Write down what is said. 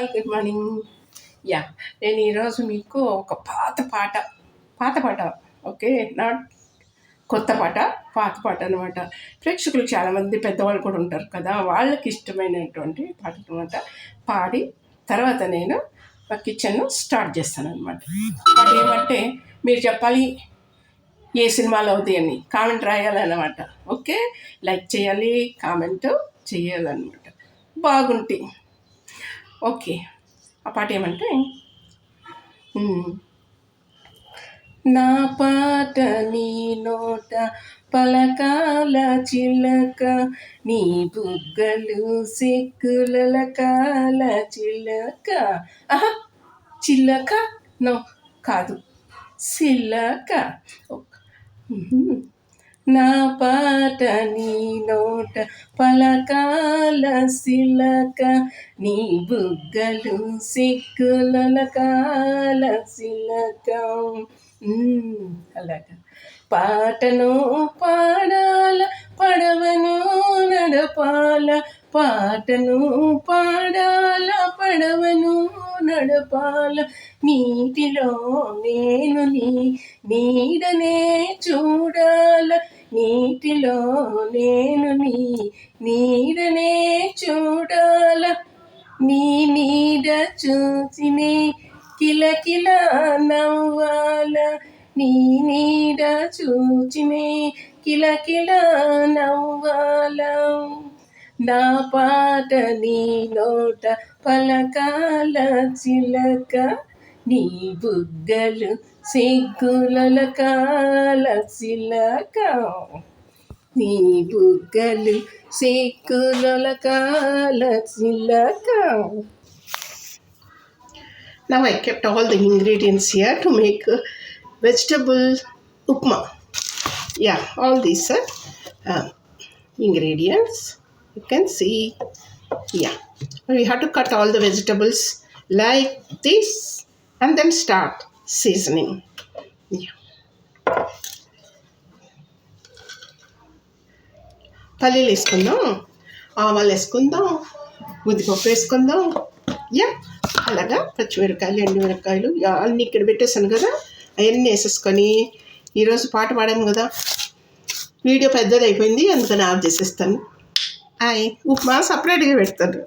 Hi, good morning. నేను ఈరోజు మీకు ఒక పాత పాట, ఓకే, నాట్ కొత్త పాట, పాత పాట అనమాట. ప్రేక్షకులు చాలామంది పెద్దవాళ్ళు కూడా ఉంటారు కదా, వాళ్ళకి ఇష్టమైనటువంటి పాట అనమాట. పాడి తర్వాత నేను మా కిచెన్ను స్టార్ట్ చేస్తాను అనమాట. అది ఏమంటే మీరు చెప్పాలి ఏ సినిమాలో అవుతాయి అని కామెంట్ రాయాలన్నమాట. ఓకే, లైక్ చేయాలి, కామెంట్ చేయాలన్నమాట, బాగుంటాయి. ఓకే, ఆ పాట ఏమంటే, నా పాట నీ నోట పలకాల చిలక, నీ బుగ్గలు సిగ్గుల కాల చిలక. ఆహా, చిలక నో కాదు, సిలక. నా పాట నీ నోట పలకాల సిలక, నీ బుగ్గలు సిగ్గుల కాల సిలక. అలాగా పాటను పాడాల, పడవను నడపాల, పాటను పాడాల, పడవను నడపాల, నీటిలో నేను నీ నీడనే చూడాల, నీటిలో నేను నీ నీడనే చూడాల, నీ నీడ చూసినే కిలకిల నవ్వాల, నీ నీడ చూచినే కిలకిల నవ్వాల. నా పాట నీ నోట పలకాల చిలక, నీ బుగ్గలు సిగ్గుల కాల చిలక, నీ బుగ్గలు సిగ్గుల కాల చిలక. Now I kept all the ingredients here to make vegetable upma. All these ingredients you can see. We have to cut all the vegetables like this and then start seasoning. పల్లీలు వేసుకుందాం, ఆవాలు వేసుకుందాం, ముద్దిపప్పు వేసుకుందాం. అలాగా పచ్చిమిరకాయలు, ఎండుమిరకాయలు అన్నీ ఇక్కడ పెట్టేసాను కదా, అవన్నీ వేసేసుకొని ఈరోజు పాట పాడాను కదా, వీడియో పెద్దది అయిపోయింది అందుకని ఆఫ్ చేసేస్తాను. ఉప్మా సపరేట్గా పెడతాను.